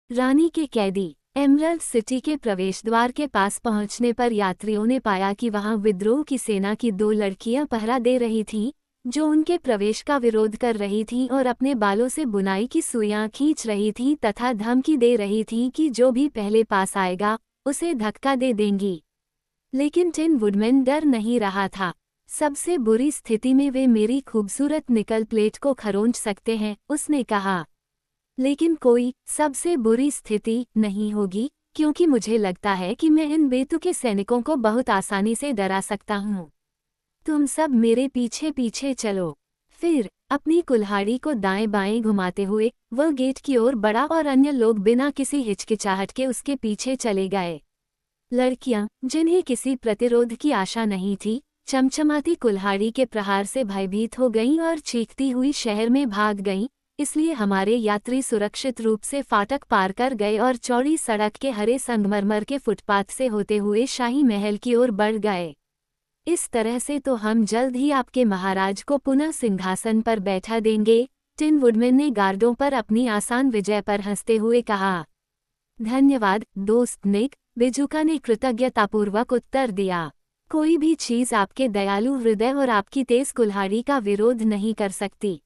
रानी के कैदी। Emerald city के प्रवेश द्वार के पास पहुंचने पर यात्रियों ने पाया कि वहां विद्रोह की सेना की 2 लड़कियां पहरा दे रही थीं, जो उनके प्रवेश का विरोध कर रही थीं और अपने बालों से बुनाई की सुइयां खींच रही थीं तथा धमकी दे रही थीं कि जो भी पहले पास आएगा उसे धक्का दे देंगी। लेकिन टिन वुडमैन डर नहीं रहा था। सबसे बुरी स्थिति में वे मेरी खूबसूरत निकल प्लेट को खरोंच सकते हैं, उसने कहा। लेकिन कोई सबसे बुरी स्थिति नहीं होगी, क्योंकि मुझे लगता है कि मैं इन बेतुके सैनिकों को बहुत आसानी से डरा सकता हूँ। तुम सब मेरे पीछे पीछे चलो। फिर अपनी कुल्हाड़ी को दाएं बाएं घुमाते हुए वह गेट की ओर बढ़ा और अन्य लोग बिना किसी हिचकिचाहट के उसके पीछे चले गए। लड़कियां, जिन्हें किसी प्रतिरोध की आशा नहीं थी, चमचमाती कुल्हाड़ी के प्रहार से भयभीत हो गईं और चीखती हुई शहर में भाग गईं। इसलिए हमारे यात्री सुरक्षित रूप से फाटक पार कर गए और चौड़ी सड़क के हरे संगमरमर के फुटपाथ से होते हुए शाही महल की ओर बढ़ गए। इस तरह से तो हम जल्द ही आपके महाराज को पुनः सिंहासन पर बैठा देंगे, टिन वुडमैन ने गार्डों पर अपनी आसान विजय पर हंसते हुए कहा। धन्यवाद दोस्त निक, बिजुका ने कृतज्ञतापूर्वक उत्तर दिया। कोई भी चीज आपके दयालु हृदय और आपकी तेज कुल्हाड़ी का विरोध नहीं कर सकती।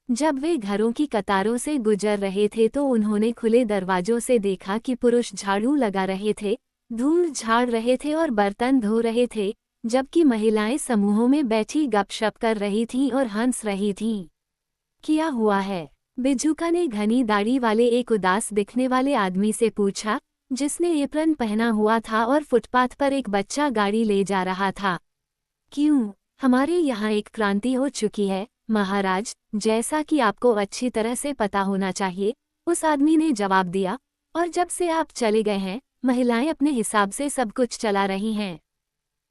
जब वे घरों की कतारों से गुजर रहे थे तो उन्होंने खुले दरवाजों से देखा कि पुरुष झाड़ू लगा रहे थे, धूल झाड़ रहे थे और बर्तन धो रहे थे, जबकि महिलाएं समूहों में बैठी गपशप कर रही थीं और हंस रही थीं। क्या हुआ है? बिजुका ने घनी दाढ़ी वाले एक उदास दिखने वाले आदमी से पूछा, जिसने एप्रन पहना हुआ था और फुटपाथ पर एक बच्चा गाड़ी ले जा रहा था। क्यों? हमारे यहाँ एक क्रांति हो चुकी है महाराज, जैसा कि आपको अच्छी तरह से पता होना चाहिए, उस आदमी ने जवाब दिया, और जब से आप चले गए हैं, महिलाएं अपने हिसाब से सब कुछ चला रही हैं।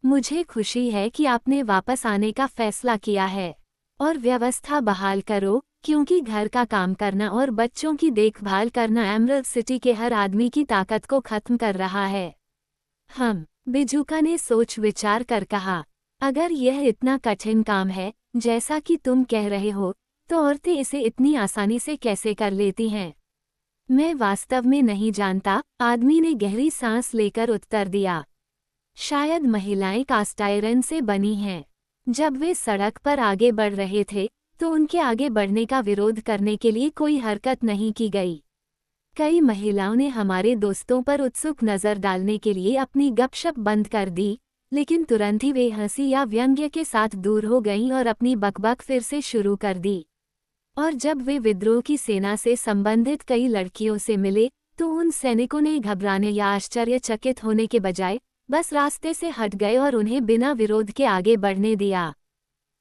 मुझे खुशी है कि आपने वापस आने का फैसला किया है, और व्यवस्था बहाल करो, क्योंकि घर का काम करना और बच्चों की देखभाल करना एमरल्ड सिटी के हर आदमी की ताकत को खत्म कर रहा है। बिजुका ने सोच विचार कर कहा, अगर यह इतना कठिन काम है, जैसा कि तुम कह रहे हो, तो औरतें इसे इतनी आसानी से कैसे कर लेती हैं? मैं वास्तव में नहीं जानता, आदमी ने गहरी सांस लेकर उत्तर दिया। शायद महिलाएं कास्ट आयरन से बनी हैं। जब वे सड़क पर आगे बढ़ रहे थे, तो उनके आगे बढ़ने का विरोध करने के लिए कोई हरकत नहीं की गई। कई महिलाओं ने हमारे दोस्तों पर उत्सुक नज़र डालने के लिए अपनी गपशप बंद कर दी, लेकिन तुरंत ही वे हंसी या व्यंग्य के साथ दूर हो गईं और अपनी बकबक फिर से शुरू कर दी। और जब वे विद्रोह की सेना से संबंधित कई लड़कियों से मिले, तो उन सैनिकों ने घबराने या आश्चर्यचकित होने के बजाय बस रास्ते से हट गए और उन्हें बिना विरोध के आगे बढ़ने दिया।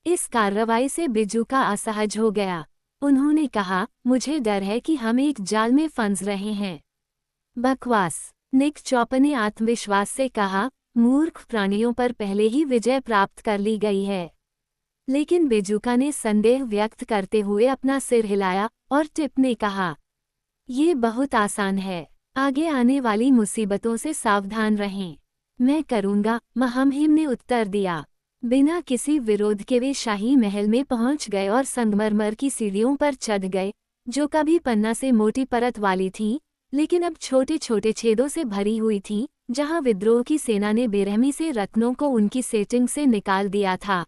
इस कार्रवाई से बिजुका असहज हो गया। उन्होंने कहा, मुझे डर है कि हम एक जाल में फंस रहे हैं। बकवास, निक चॉप ने आत्मविश्वास से कहा, मूर्ख प्राणियों पर पहले ही विजय प्राप्त कर ली गई है। लेकिन बिजुका ने संदेह व्यक्त करते हुए अपना सिर हिलाया और टिप ने कहा, ये बहुत आसान है। आगे आने वाली मुसीबतों से सावधान रहें। मैं करूँगा, महमहिम ने उत्तर दिया। बिना किसी विरोध के वे शाही महल में पहुंच गए और संगमरमर की सीढ़ियों पर चढ़ गए, जो कभी पन्ना से मोटी परत वाली थीं, लेकिन अब छोटे छोटे छेदों से भरी हुई थीं, जहां विद्रोह की सेना ने बेरहमी से रत्नों को उनकी सेटिंग से निकाल दिया था।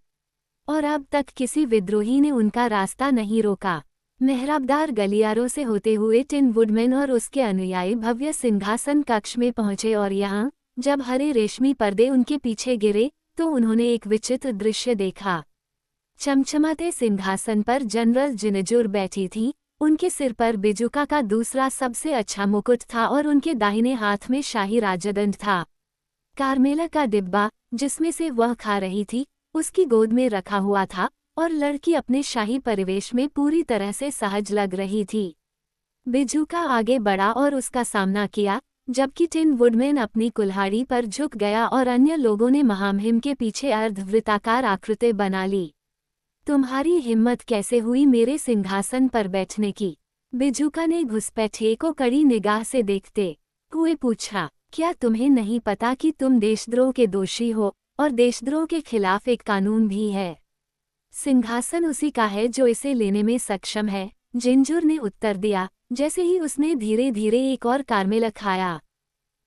और अब तक किसी विद्रोही ने उनका रास्ता नहीं रोका। मेहराबदार गलियारों से होते हुए टिन वुडमैन और उसके अनुयायी भव्य सिंहासन कक्ष में पहुंचे और यहाँ, जब हरे रेशमी पर्दे उनके पीछे गिरे, तो उन्होंने एक विचित्र दृश्य देखा। चमचमाते सिंहासन पर जनरल जिनेजुर बैठी थी, उनके सिर पर बिजुका का दूसरा सबसे अच्छा मुकुट था और उनके दाहिने हाथ में शाही राजदंड था। कार्मेला का डिब्बा, जिसमें से वह खा रही थी, उसकी गोद में रखा हुआ था, और लड़की अपने शाही परिवेश में पूरी तरह से सहज लग रही थी। बिजुका आगे बढ़ा और उसका सामना किया, जबकि टिन वुडमैन अपनी कुल्हाड़ी पर झुक गया और अन्य लोगों ने महामहिम के पीछे अर्धवृत्ताकार आकृति बना ली। तुम्हारी हिम्मत कैसे हुई मेरे सिंहासन पर बैठने की? बिजुका ने घुसपैठिए को कड़ी निगाह से देखते हुए पूछा, क्या तुम्हें नहीं पता कि तुम देशद्रोह के दोषी हो, और देशद्रोह के खिलाफ एक कानून भी है? सिंहासन उसी का है जो इसे लेने में सक्षम है, जिंजुर ने उत्तर दिया, जैसे ही उसने धीरे धीरे एक और कारमेल खाया।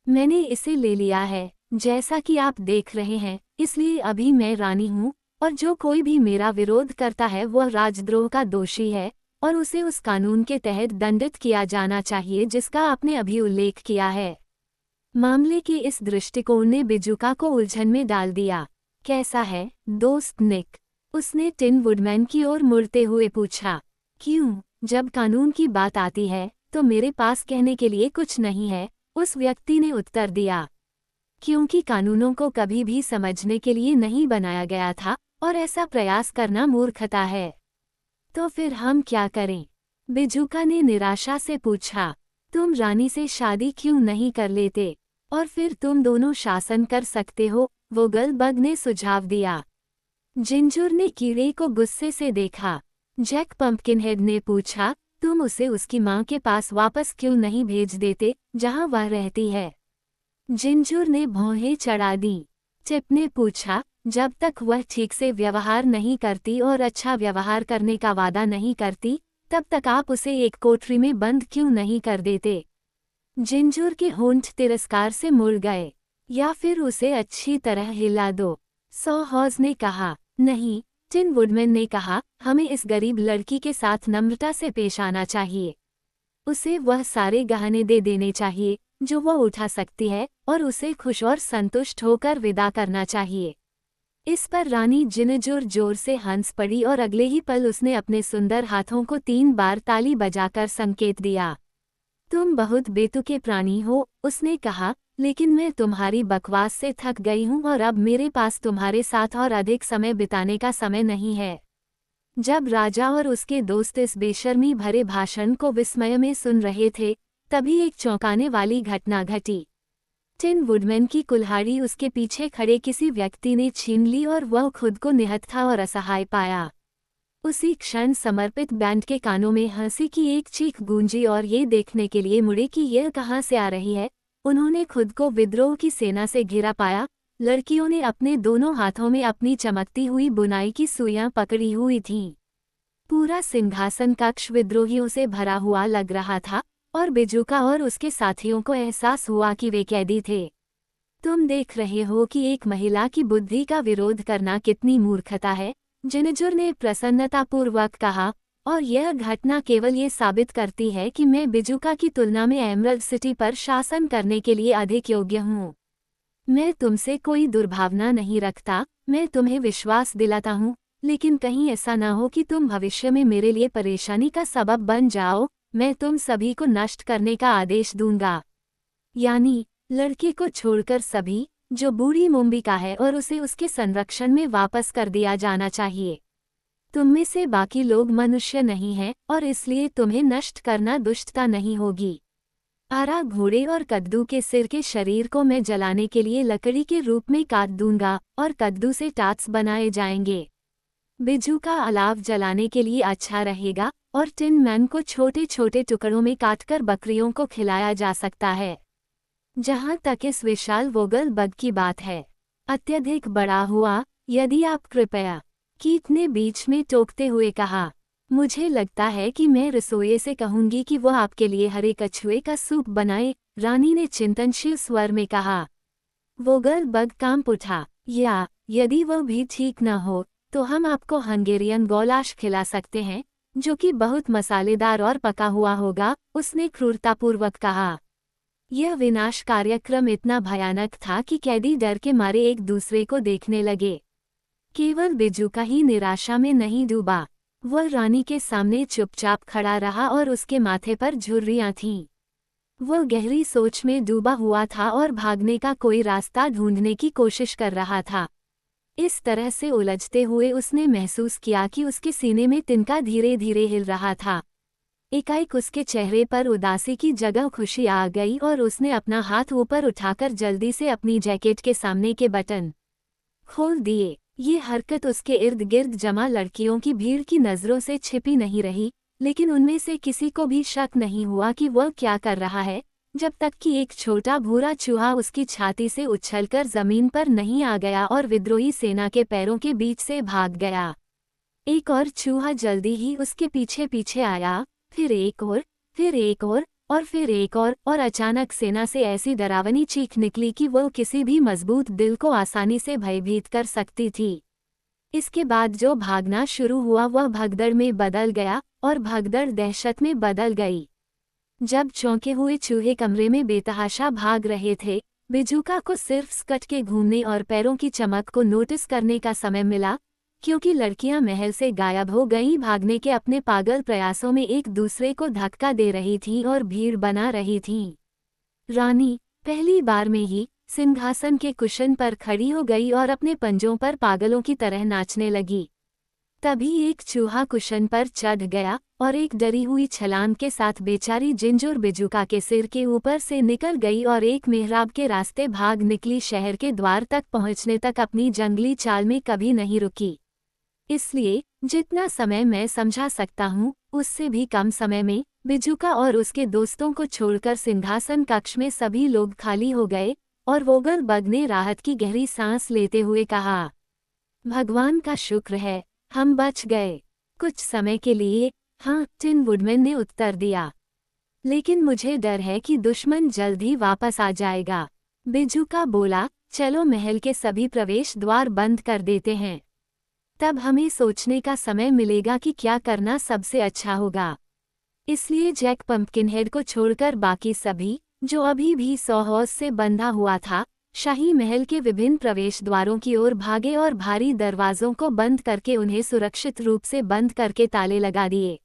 मैंने इसे ले लिया है, जैसा कि आप देख रहे हैं, इसलिए अभी मैं रानी हूँ, और जो कोई भी मेरा विरोध करता है वह राजद्रोह का दोषी है, और उसे उस कानून के तहत दंडित किया जाना चाहिए जिसका आपने अभी उल्लेख किया है। मामले के इस दृष्टिकोण ने बिजुका को उलझन में डाल दिया। कैसा है, दोस्त निक? उसने टिन वुडमैन की ओर मुड़ते हुए पूछा। क्यों, जब कानून की बात आती है तो मेरे पास कहने के लिए कुछ नहीं है, उस व्यक्ति ने उत्तर दिया। क्योंकि कानूनों को कभी भी समझने के लिए नहीं बनाया गया था, और ऐसा प्रयास करना मूर्खता है। तो फिर हम क्या करें? बिजुका ने निराशा से पूछा। तुम रानी से शादी क्यों नहीं कर लेते, और फिर तुम दोनों शासन कर सकते हो, वोगलबर्ग ने सुझाव दिया। जिंजर ने कीड़े को गुस्से से देखा। जैक पंपकिनहेड ने पूछा, तुम उसे उसकी माँ के पास वापस क्यों नहीं भेज देते, जहाँ वह रहती है? जिंजर ने भौहें चढ़ा दी। टिप ने पूछा, जब तक वह ठीक से व्यवहार नहीं करती और अच्छा व्यवहार करने का वादा नहीं करती, तब तक आप उसे एक कोठरी में बंद क्यों नहीं कर देते? जिंजर के होंठ तिरस्कार से मुड़ गए। या फिर उसे अच्छी तरह हिला दो, सॉहॉज ने कहा। नहीं, टिन वुडमैन ने कहा, हमें इस गरीब लड़की के साथ नम्रता से पेश आना चाहिए। उसे वह सारे गहने दे देने चाहिए जो वह उठा सकती है, और उसे खुश और संतुष्ट होकर विदा करना चाहिए। इस पर रानी जिनजुर जोर से हंस पड़ी और अगले ही पल उसने अपने सुंदर हाथों को 3 बार ताली बजाकर संकेत दिया। तुम बहुत बेतुके प्राणी हो, उसने कहा, लेकिन मैं तुम्हारी बकवास से थक गई हूँ और अब मेरे पास तुम्हारे साथ और अधिक समय बिताने का समय नहीं है। जब राजा और उसके दोस्त इस बेशर्मी भरे भाषण को विस्मय में सुन रहे थे, तभी एक चौंकाने वाली घटना घटी। टिन वुडमैन की कुल्हाड़ी उसके पीछे खड़े किसी व्यक्ति ने छीन ली और वह खुद को निहत्था और असहाय पाया। उसी क्षण समर्पित बैंड के कानों में हंसी की एक चीख गूंजी और ये देखने के लिए मुड़े कि यह कहाँ से आ रही है। उन्होंने खुद को विद्रोह की सेना से घिरा पाया। लड़कियों ने अपने दोनों हाथों में अपनी चमकती हुई बुनाई की सुइयां पकड़ी हुई थीं। पूरा सिंहासन कक्ष विद्रोहियों से भरा हुआ लग रहा था, और बिजुका और उसके साथियों को एहसास हुआ कि वे कैदी थे। तुम देख रहे हो कि एक महिला की बुद्धि का विरोध करना कितनी मूर्खता है, जिनजुर ने प्रसन्नतापूर्वक कहा, और यह घटना केवल ये साबित करती है कि मैं बिजुका की तुलना में एमरल्ड सिटी पर शासन करने के लिए अधिक योग्य हूँ। मैं तुमसे कोई दुर्भावना नहीं रखता, मैं तुम्हें विश्वास दिलाता हूँ, लेकिन कहीं ऐसा ना हो कि तुम भविष्य में मेरे लिए परेशानी का सबब बन जाओ। मैं तुम सभी को नष्ट करने का आदेश दूंगा, यानी लड़के को छोड़कर सभी, जो बूढ़ी मुंबिका है, और उसे उसके संरक्षण में वापस कर दिया जाना चाहिए। तुम में से बाकी लोग मनुष्य नहीं हैं, और इसलिए तुम्हें नष्ट करना दुष्टता नहीं होगी। आरा घोड़े और कद्दू के सिर के शरीर को मैं जलाने के लिए लकड़ी के रूप में काट दूंगा, और कद्दू से टाट्स बनाए जाएंगे। बिजू का अलाव जलाने के लिए अच्छा रहेगा, और टिन मैन को छोटे छोटे टुकड़ों में काटकर बकरियों को खिलाया जा सकता है। जहाँ तक इस विशाल वोगलबर्ग की बात है, अत्यधिक बड़ा हुआ, यदि आप कृपया, कीट ने बीच में टोकते हुए कहा। मुझे लगता है कि मैं रसोइये से कहूंगी कि वो आपके लिए हरे कछुए का सूप बनाए, रानी ने चिंतनशील स्वर में कहा। वोगलबर्ग कांप उठा। या यदि वह भी ठीक न हो, तो हम आपको हंगेरियन गोलाश खिला सकते हैं, जो कि बहुत मसालेदार और पका हुआ होगा, उसने क्रूरतापूर्वक कहा। यह विनाश कार्यक्रम इतना भयानक था कि कैदी डर के मारे एक दूसरे को देखने लगे। केवल बिजुका ही निराशा में नहीं डूबा। वह रानी के सामने चुपचाप खड़ा रहा और उसके माथे पर झुर्रियां थीं। वह गहरी सोच में डूबा हुआ था और भागने का कोई रास्ता ढूंढने की कोशिश कर रहा था। इस तरह से उलझते हुए उसने महसूस किया कि उसके सीने में तिनका धीरे धीरे हिल रहा था। एकाएक उसके चेहरे पर उदासी की जगह खुशी आ गई और उसने अपना हाथ ऊपर उठाकर जल्दी से अपनी जैकेट के सामने के बटन खोल दिए। ये हरकत उसके इर्द गिर्द जमा लड़कियों की भीड़ की नज़रों से छिपी नहीं रही, लेकिन उनमें से किसी को भी शक नहीं हुआ कि वह क्या कर रहा है, जब तक कि एक छोटा भूरा चूहा उसकी छाती से उछलकर जमीन पर नहीं आ गया और विद्रोही सेना के पैरों के बीच से भाग गया। एक और चूहा जल्दी ही उसके पीछे पीछे आया, फिर एक और, फिर एक और फिर एक और अचानक सेना से ऐसी डरावनी चीख निकली कि वो किसी भी मजबूत दिल को आसानी से भयभीत कर सकती थी। इसके बाद जो भागना शुरू हुआ वह भगदड़ में बदल गया और भगदड़ दहशत में बदल गई। जब चौंके हुए चूहे कमरे में बेतहाशा भाग रहे थे, बिजूका को सिर्फ स्कट के घूमने और पैरों की चमक को नोटिस करने का समय मिला, क्योंकि लड़कियां महल से गायब हो गईं, भागने के अपने पागल प्रयासों में एक दूसरे को धक्का दे रही थीं और भीड़ बना रही थीं। रानी पहली बार में ही सिंहासन के कुशन पर खड़ी हो गई और अपने पंजों पर पागलों की तरह नाचने लगी। तभी एक चूहा कुशन पर चढ़ गया और एक डरी हुई छलांग के साथ बेचारी जिंजुर बिजूका के सिर के ऊपर से निकल गई और एक मेहराब के रास्ते भाग निकली। शहर के द्वार तक पहुंचने तक अपनी जंगली चाल में कभी नहीं रुकी। इसलिए जितना समय मैं समझा सकता हूँ उससे भी कम समय में बिजूका और उसके दोस्तों को छोड़कर सिंहासन कक्ष में सभी लोग खाली हो गए और वोगल बग ने राहत की गहरी सांस लेते हुए कहा, भगवान का शुक्र है, हम बच गए। कुछ समय के लिए, हाँ, टिन वुडमैन ने उत्तर दिया, लेकिन मुझे डर है कि दुश्मन जल्द ही वापस आ जाएगा। बिजूका बोला, चलो महल के सभी प्रवेश द्वार बंद कर देते हैं। तब हमें सोचने का समय मिलेगा कि क्या करना सबसे अच्छा होगा। इसलिए जैक पंपकिनहेड को छोड़कर बाकी सभी, जो अभी भी सौहौस से बंधा हुआ था, शाही महल के विभिन्न प्रवेश द्वारों की ओर भागे और भारी दरवाजों को बंद करके उन्हें सुरक्षित रूप से बंद करके ताले लगा दिए।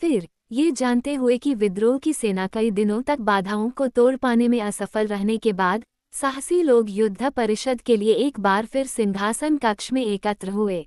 फिर ये जानते हुए कि विद्रोह की सेना कई दिनों तक बाधाओं को तोड़ पाने में असफल रहने के बाद साहसी लोग युद्ध परिषद के लिए एक बार फिर सिंहासन कक्ष में एकत्र हुए।